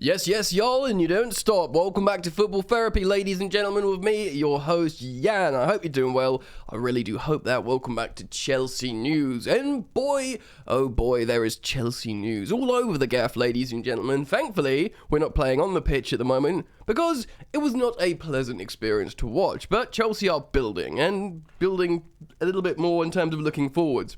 Yes, yes, y'all, and you don't stop. Welcome back to Football Therapy, ladies and gentlemen, with me, your host, Jan. I hope you're doing well. I really do hope that. Welcome back to Chelsea News. And boy, oh boy, there is Chelsea news all over the gaff, ladies and gentlemen. Thankfully, we're not playing on the pitch at the moment, because it was not a pleasant experience to watch. But Chelsea are building, and building a little bit more in terms of looking forwards.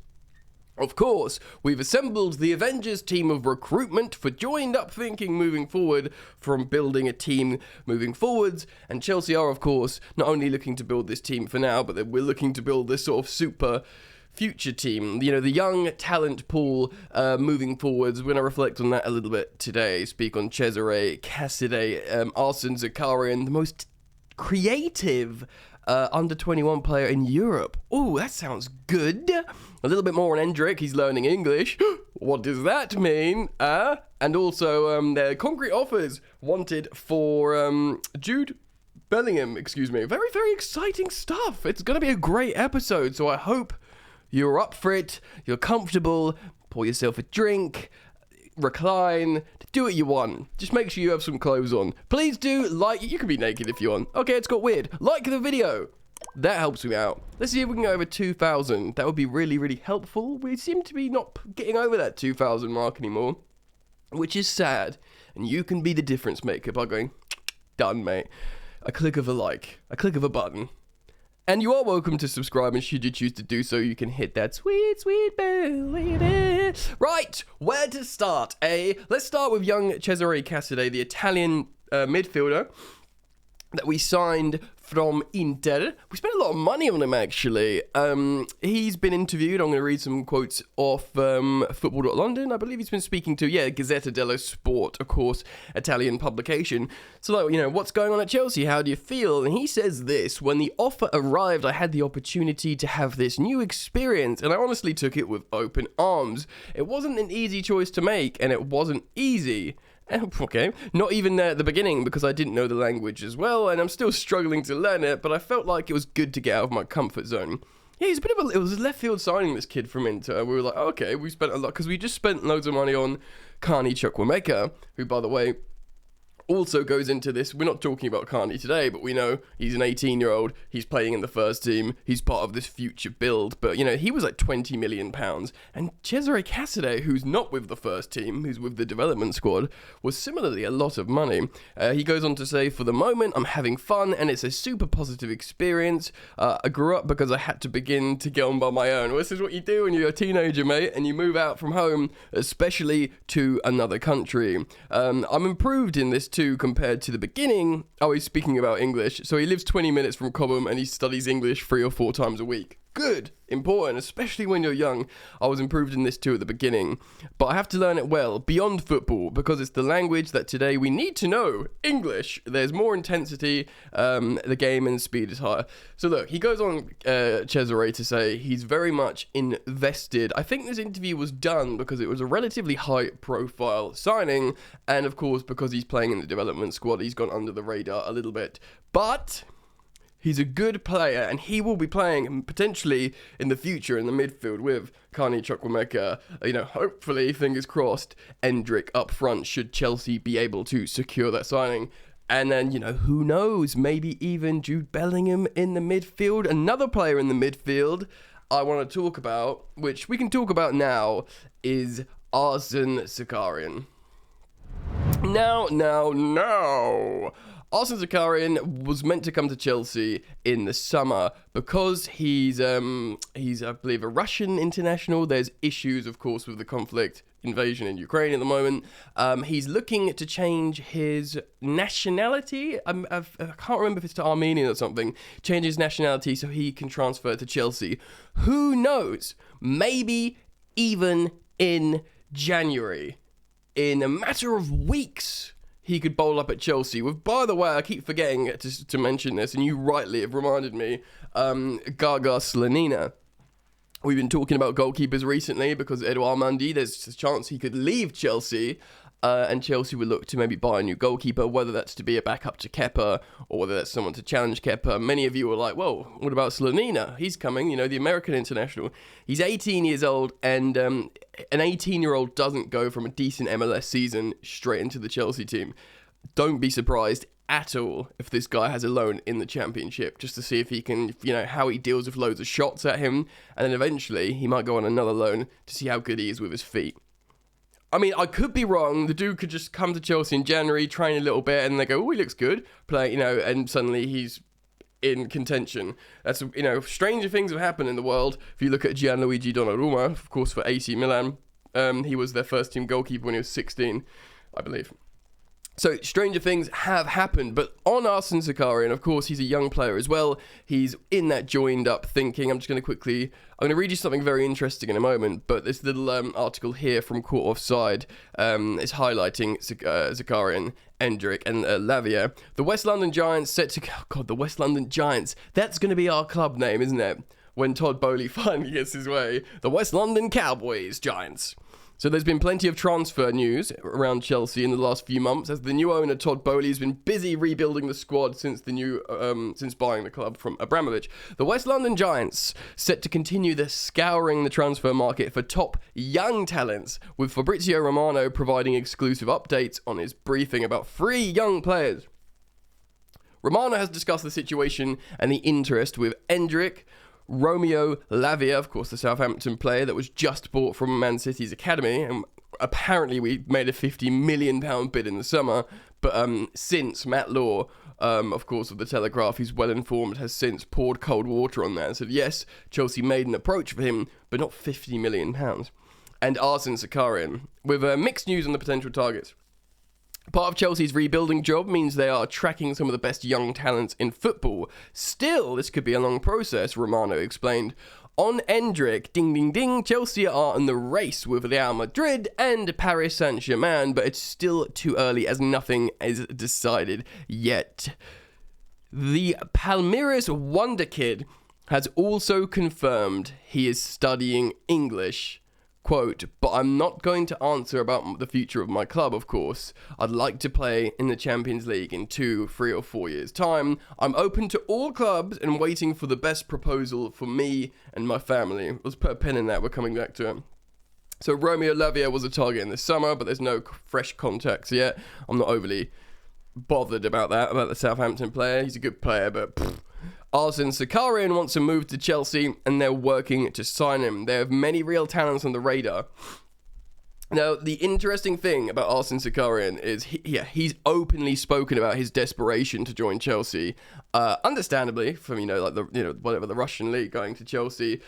Of course, we've assembled the Avengers team of recruitment for joined up thinking moving forward from building a team moving forwards, and Chelsea are, of course, not only looking to build this team for now, but we're looking to build this sort of super future team, you know, the young talent pool moving forwards. We're going to reflect on that a little bit today, speak on Cesare Cassidy, Arsen Zakharyan, the most creative under 21 player in Europe. Oh, that sounds good. A little bit more on Endrick. He's learning English. What does that mean? And also their concrete offers wanted for Jude Bellingham, Very, very exciting stuff. It's going to be a great episode, so I hope you're up for it, you're comfortable, pour yourself a drink, recline, do what you want. Just make sure you have some clothes on. Please do like, you can be naked if you want. Okay, it's got weird. Like the video. That helps me out. Let's see if we can go over 2,000. That would be really, really helpful. We seem to be not getting over that 2,000 mark anymore, which is sad. And you can be the difference maker by going, done, mate. A click of a like, a click of a button. And you are welcome to subscribe, and should you choose to do so, you can hit that sweet, sweet bell, baby. Right, where to start, eh? Let's start with young Cesare Cassidy, the Italian midfielder that we signed from Inter. We spent a lot of money on him, actually. He's been interviewed. I'm going to read some quotes off Football.London. I believe he's been speaking to, Gazzetta dello Sport, of course, Italian publication. So, like, you know, what's going on at Chelsea? How do you feel? And he says this: when the offer arrived, I had the opportunity to have this new experience, and I honestly took it with open arms. It wasn't an easy choice to make, and it wasn't easy. Okay, not even at the beginning, because I didn't know the language as well, and I'm still struggling to learn it, but I felt like it was good to get out of my comfort zone. Yeah, he's a bit of it was a left field signing, this kid from Inter. We were like, okay, we spent a lot, because we just spent loads of money on Carney Chukwuemeka, who, by the way, also goes into this. We're not talking about Carney today, but we know he's an 18-year-old. He's playing in the first team. He's part of this future build. But, you know, he was like £20 million. And Cesare Cassidy, who's not with the first team, who's with the development squad, was similarly a lot of money. He goes on to say, for the moment, I'm having fun, and it's a super positive experience. I grew up because I had to begin to get on by my own. Well, this is what you do when you're a teenager, mate, and you move out from home, especially to another country. I'm improved in this too compared to the beginning. Oh, he's speaking about English. So he lives 20 minutes from Cobham and he studies English 3 or 4 times a week. Good, important, especially when you're young. I was improved in this too at the beginning, but I have to learn it well, beyond football, because it's the language that today we need to know, English. There's more intensity, the game and speed is higher. So look, he goes on, Cesare, to say he's very much invested. I think this interview was done because it was a relatively high profile signing, and of course, because he's playing in the development squad, he's gone under the radar a little bit. But he's a good player, and he will be playing potentially in the future in the midfield with Carney Chukwuemeka. You know, hopefully, fingers crossed, Endrick up front, should Chelsea be able to secure that signing. And then, you know, who knows, maybe even Jude Bellingham in the midfield. Another player in the midfield I want to talk about, which we can talk about now, is Arsen Zakharyan. Now. Arsen Zakharyan was meant to come to Chelsea in the summer because he's I believe, a Russian international. There's issues, of course, with the conflict, invasion in Ukraine at the moment. He's looking to change his nationality. I can't remember if it's to Armenian or something. Change his nationality so he can transfer to Chelsea. Who knows? Maybe even in January. In a matter of weeks, he could bowl up at Chelsea with, by the way, I keep forgetting to mention this, and you rightly have reminded me, Gaga Slanina. We've been talking about goalkeepers recently because Edouard Mendy, there's a chance he could leave Chelsea. and Chelsea would look to maybe buy a new goalkeeper, whether that's to be a backup to Kepa or whether that's someone to challenge Kepa. Many of you were like, whoa, what about Slonina? He's coming, you know, the American international. He's 18 years old, and an 18-year-old doesn't go from a decent MLS season straight into the Chelsea team. Don't be surprised at all if this guy has a loan in the Championship, just to see if he can, you know, how he deals with loads of shots at him, and then eventually he might go on another loan to see how good he is with his feet. I mean, I could be wrong. The dude could just come to Chelsea in January, train a little bit, and they go, oh, he looks good, play, you know, and suddenly he's in contention. That's, you know, stranger things have happened in the world. If you look at Gianluigi Donnarumma, of course, for AC Milan, he was their first team goalkeeper when he was 16, I believe. So stranger things have happened, but on Arsen Zakharyan, of course, he's a young player as well. He's in that joined up thinking. I'm going to read you something very interesting in a moment, but this little article here from Caught Offside is highlighting Zakharyan, Endrick and Lavia. The West London Giants the West London Giants. That's going to be our club name, isn't it? When Todd Boehly finally gets his way. The West London Cowboys Giants. So there's been plenty of transfer news around Chelsea in the last few months, as the new owner Todd Boehly has been busy rebuilding the squad since buying the club from Abramovich. The West London Giants set to continue scouring the transfer market for top young talents, with Fabrizio Romano providing exclusive updates on his briefing about 3 young players. Romano has discussed the situation and the interest with Endrick, Romeo Lavia, of course, the Southampton player that was just bought from Man City's academy, and apparently we made a £50 million bid in the summer, but since Matt Law, of course, of the Telegraph, who's well informed, has since poured cold water on that and said, yes, Chelsea made an approach for him, but not £50 million. And Arsen Zakharyan, with mixed news on the potential targets. Part of Chelsea's rebuilding job means they are tracking some of the best young talents in football. Still, this could be a long process, Romano explained. On Endrick, ding ding ding, Chelsea are in the race with Real Madrid and Paris Saint-Germain, but it's still too early as nothing is decided yet. The Palmeiras wonder kid has also confirmed he is studying English. Quote, but I'm not going to answer about the future of my club, of course. I'd like to play in the Champions League in 2, 3 or 4 years' time. I'm open to all clubs and waiting for the best proposal for me and my family. Let's put a pin in that, we're coming back to it. So Romeo Lavia was a target in the summer, but there's no fresh contacts yet. I'm not overly bothered about the Southampton player. He's a good player, but Arsen Zakharyan wants to move to Chelsea, and they're working to sign him. They have many real talents on the radar. Now, the interesting thing about Arsen Zakharyan is he's openly spoken about his desperation to join Chelsea. Understandably, from whatever the Russian league going to Chelsea.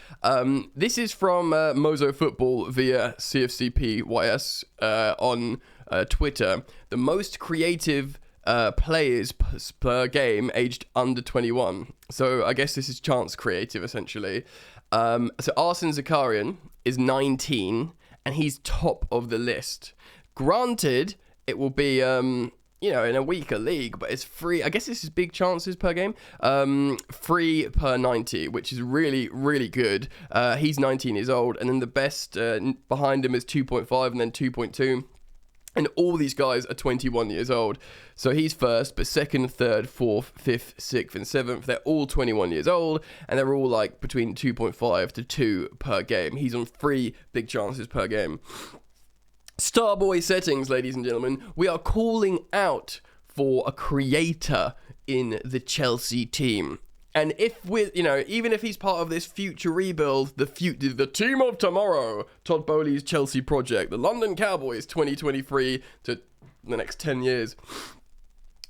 This is from Mozo Football via CFCPYS on Twitter. The most creative players per game aged under 21. So I guess this is chance creative, essentially. So Arsen Zakharyan is 19, and he's top of the list. Granted, it will be, in a weaker league, but it's free. I guess this is big chances per game. 3 per 90, which is really, really good. He's 19 years old, and then the best behind him is 2.5 and then 2.2. And all these guys are 21 years old. So he's first, but second, third, fourth, fifth, sixth, and seventh, they're all 21 years old. And they're all like between 2.5 to 2 per game. He's on 3 big chances per game. Starboy settings, ladies and gentlemen. We are calling out for a creator in the Chelsea team. And even if he's part of this future rebuild, the team of tomorrow, Todd Boehly's Chelsea project, the London Cowboys 2023 to the next 10 years,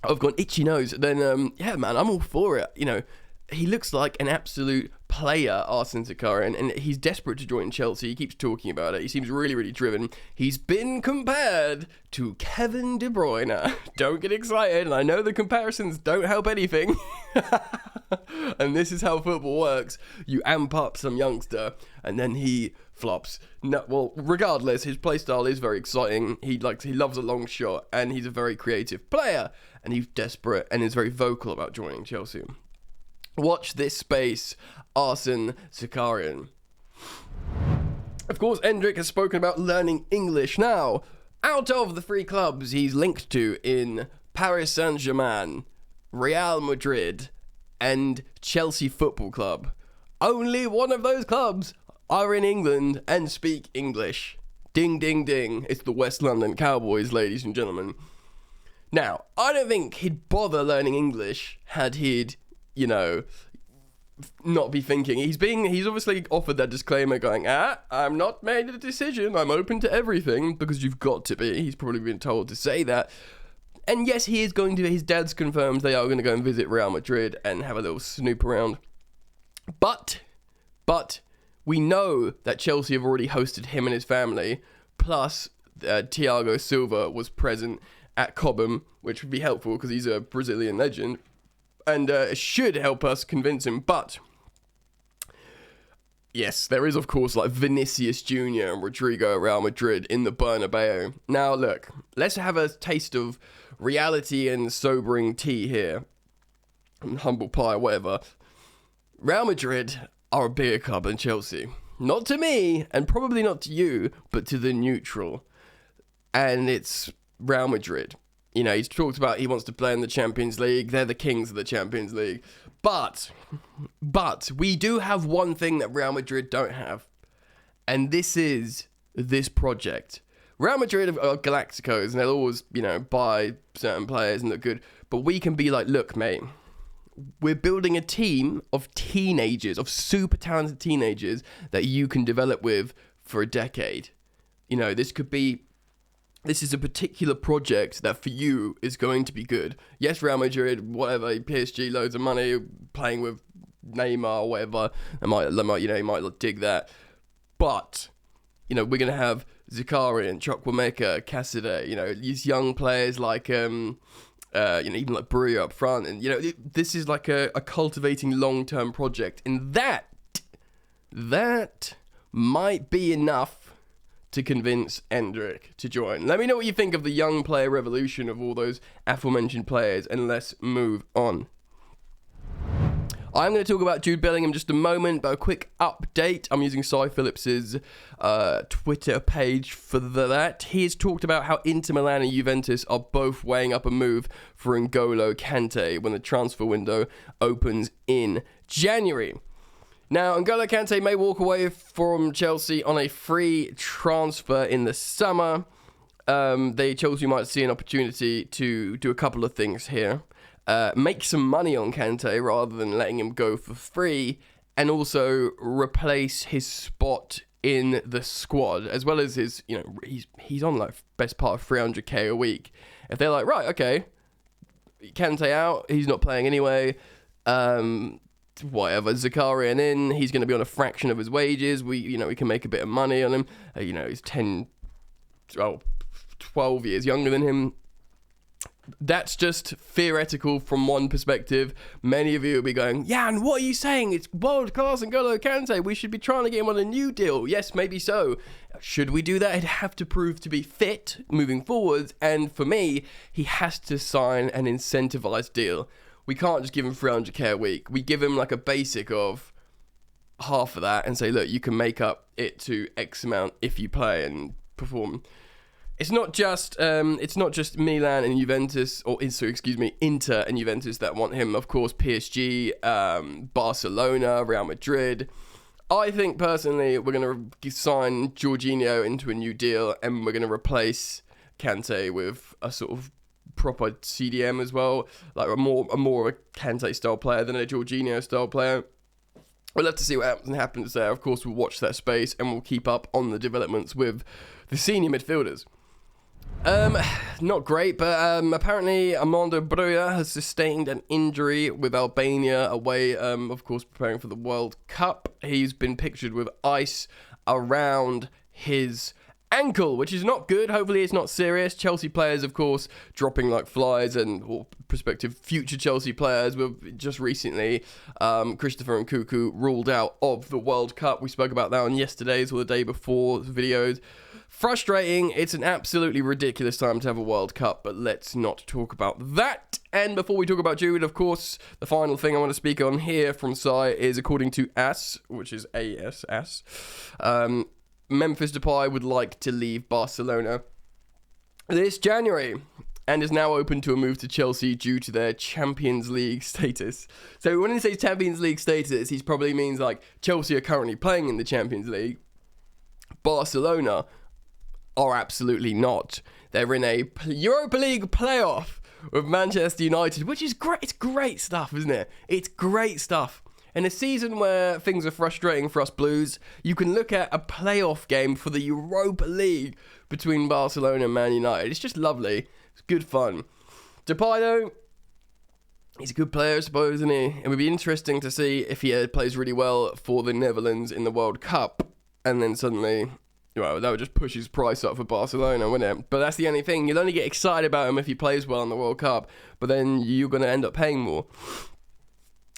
I've got an itchy nose, then, man, I'm all for it. He looks like an absolute player, Arsen Zakharyan, and he's desperate to join Chelsea. He keeps talking about it. He seems really, really driven. He's been compared to Kevin De Bruyne. Don't get excited, and I know the comparisons don't help anything. And this is how football works. You amp up some youngster, and then he flops. No, well, regardless, his play style is very exciting. He loves a long shot, and he's a very creative player, and he's desperate, and is very vocal about joining Chelsea. Watch this space, Arsen Zakharyan. Of course, Endrick has spoken about learning English now. Out of the 3 clubs he's linked to in Paris Saint-Germain, Real Madrid, and Chelsea Football Club, only one of those clubs are in England and speak English. Ding, ding, ding. It's the West London Cowboys, ladies and gentlemen. Now, I don't think he'd bother learning English had he'd, not be thinking. He's obviously offered that disclaimer going, I'm not made a decision. I'm open to everything, because you've got to be. He's probably been told to say that. And yes, he is going to, his dad's confirmed they are going to go and visit Real Madrid and have a little snoop around. But, we know that Chelsea have already hosted him and his family, plus Thiago Silva was present at Cobham, which would be helpful because he's a Brazilian legend, and should help us convince him. But yes, there is, of course, like Vinicius Jr. and Rodrigo at Real Madrid in the Bernabeu. Now, look, let's have a taste of reality and sobering tea here. Humble pie, whatever. Real Madrid are a bigger club than Chelsea. Not to me, and probably not to you, but to the neutral. And it's Real Madrid. He's talked about he wants to play in the Champions League. They're the kings of the Champions League. But we do have one thing that Real Madrid don't have. And this is this project. Real Madrid are Galacticos, and they'll always, buy certain players and look good. But we can be like, look, mate, we're building a team of teenagers, of super talented teenagers that you can develop with for a decade. This is a particular project that for you is going to be good. Yes, Real Madrid, whatever, PSG, loads of money, playing with Neymar or whatever, they might dig that. But, we're going to have Zakharyan, Chukwuemeka, Cassidy, these young players like, even like Brio up front. And, this is like a cultivating long-term project. And that might be enough to convince Endrick to join. Let me know what you think of the young player revolution of all those aforementioned players, and let's move on. I'm going to talk about Jude Bellingham in just a moment, but a quick update. I'm using Cy Phillips's Twitter page for that. He has talked about how Inter Milan and Juventus are both weighing up a move for N'Golo Kante when the transfer window opens in January. Now, N'Golo Kante may walk away from Chelsea on a free transfer in the summer. Chelsea might see an opportunity to do a couple of things here. Make some money on Kante rather than letting him go for free, and also replace his spot in the squad, as well as his, he's on like best part of 300k a week. If they're like, right, okay, Kante out, he's not playing anyway, whatever, Zakharyan in, he's going to be on a fraction of his wages, we can make a bit of money on him, he's 12 years younger than him. That's just theoretical from one perspective. Many of you will be going, Jan, what are you saying? It's world-class N'Golo Kante. We should be trying to get him on a new deal. Yes, maybe so. Should we do that? He'd have to prove to be fit moving forwards. And for me, he has to sign an incentivized deal. We can't just give him 300k a week. We give him like a basic of half of that and say, look, you can make up it to X amount if you play and perform. It's not just Milan and Juventus, Inter and Juventus that want him. Of course, PSG, Barcelona, Real Madrid. I think personally we're going to sign Jorginho into a new deal, and we're going to replace Kante with a sort of proper CDM as well, like a more of a Kante style player than a Jorginho style player. We'll have to see what happens there. Of course, we'll watch that space and we'll keep up on the developments with the senior midfielders. Not great, but apparently Armando Broja has sustained an injury with Albania away, of course, preparing for the World Cup. He's been pictured with ice around his ankle, which is not good. Hopefully it's not serious. Chelsea players, of course, dropping like flies, and prospective future Chelsea players were just recently, Christopher Nkunku ruled out of the World Cup. We spoke about that on yesterday's or the day before videos. Frustrating. It's an absolutely ridiculous time to have a World Cup, but let's not talk about that. And before we talk about Jude, of course, the final thing I want to speak on here from Sai is, according to AS, which is AS, Memphis Depay would like to leave Barcelona. this January, and is now open to a move to Chelsea due to their Champions League status. So when he says Champions League status, he probably means like Chelsea are currently playing in the Champions League. Barcelona are absolutely not. They're in a Europa League playoff with Manchester United, which is great. It's great stuff, isn't it? It's great stuff. In a season where things are frustrating for us Blues, you can look at a playoff game for the Europa League between Barcelona and Man United. It's just lovely. It's good fun. Depay, though, he's a good player, I suppose, isn't he? It would be interesting to see if he plays really well for the Netherlands in the World Cup, and then suddenly, well, that would just push his price up for Barcelona, wouldn't it? But that's the only thing. You'll only get excited about him if he plays well in the World Cup, but then you're going to end up paying more.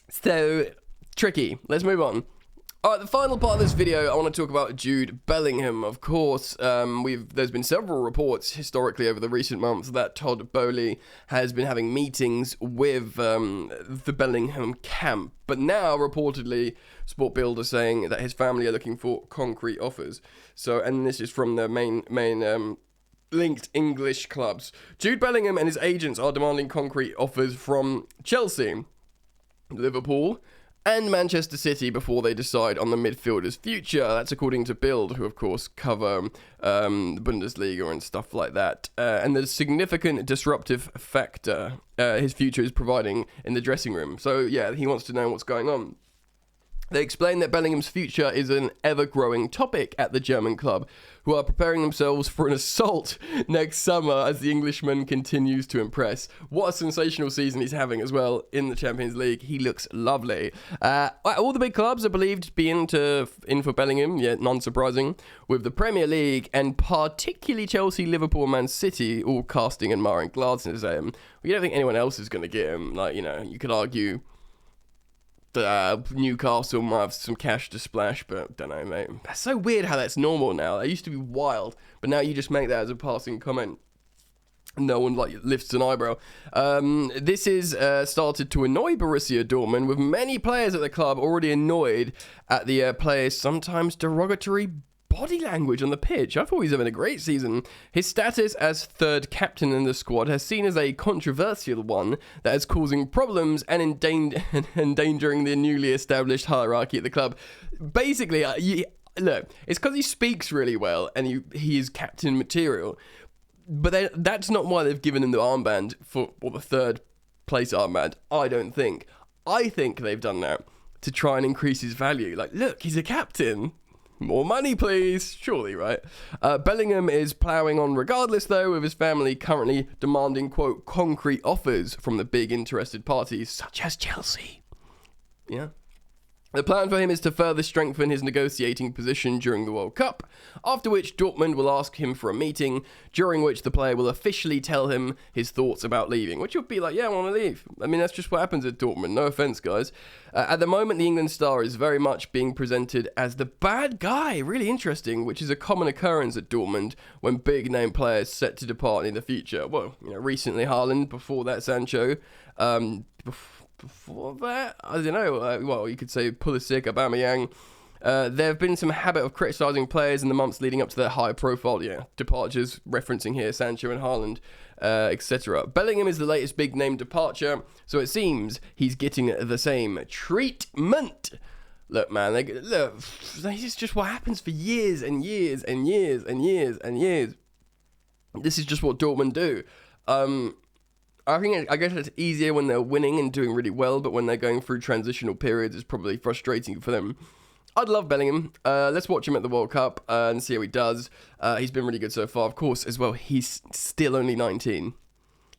So, tricky. Let's move on. Alright, the final part of this video, I want to talk about Jude Bellingham, of course. There's been several reports historically over the recent months that Todd Boehly has been having meetings with the Bellingham camp. But now, reportedly, Sport Build are saying that his family are looking for concrete offers. So, and this is from the main linked English clubs. Jude Bellingham and his agents are demanding concrete offers from Chelsea, Liverpool, and Manchester City before they decide on the midfielder's future. That's according to Bild, who of course cover the Bundesliga and stuff like that. And the significant disruptive factor his future is providing in the dressing room. So yeah, he wants to know what's going on. They explain that Bellingham's future is an ever-growing topic at the German club, who are preparing themselves for an assault next summer as the Englishman continues to impress. What a sensational season he's having as well in the Champions League. He looks lovely. All the big clubs are believed to be in for Bellingham, yeah, non-surprising, with the Premier League and particularly Chelsea, Liverpool, and Man City all casting admiring glances at him. Well, you don't think anyone else is going to get him. Like, you know, you could argue Newcastle might have some cash to splash, but don't know, mate. That's so weird how that's normal now. That used to be wild, but now you just make that as a passing comment. No one lifts an eyebrow. This is started to annoy Borussia Dortmund, with many players at the club already annoyed at the players' sometimes derogatory body language on the pitch. I thought he was having a great season. His status as third captain in the squad has seen as a controversial one that is causing problems and endangering the newly established hierarchy at the club. Basically, look, it's because he speaks really well and he is captain material. But that's not why they've given him the armband or the third place armband, I don't think. I think they've done that to try and increase his value. Like, look, he's a captain. More money, please. Surely, right? Bellingham is ploughing on regardless, though, with his family currently demanding, quote, concrete offers from the big interested parties, such as Chelsea. Yeah. The plan for him is to further strengthen his negotiating position during the World Cup, after which Dortmund will ask him for a meeting, during which the player will officially tell him his thoughts about leaving, which would be like, yeah, I want to leave. I mean, that's just what happens at Dortmund. No offense, guys. At the moment, the England star is very much being presented as the bad guy. Really interesting, which is a common occurrence at Dortmund when big-name players set to depart in the future. Well, you know, recently Haaland, before that Sancho, before that, I don't know, well, you could say Pulisic, Aubameyang. There have been some habit of criticising players in the months leading up to their high-profile departures, referencing here Sancho and Haaland, etc. Bellingham is the latest big-name departure, so it seems he's getting the same treatment. Look, man, look, this is just what happens for years and years and years and years and years. This is just what Dortmund do. I guess it's easier when they're winning and doing really well, but when they're going through transitional periods, it's probably frustrating for them. I'd love Bellingham. Let's watch him at the World Cup and see how he does. He's been really good so far. Of course, as well, he's still only 19.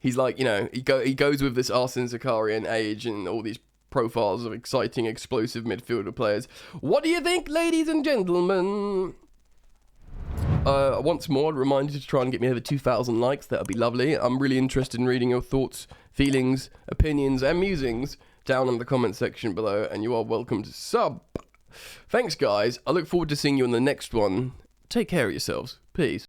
He's like, you know, he goes with this Arsen Zakharyan age and all these profiles of exciting, explosive midfielder players. What do you think, ladies and gentlemen? Once more, I'd remind you to try and get me over 2,000 likes. That would be lovely. I'm really interested in reading your thoughts, feelings, opinions, and musings down in the comment section below, and you are welcome to sub. Thanks, guys. I look forward to seeing you in the next one. Take care of yourselves. Peace.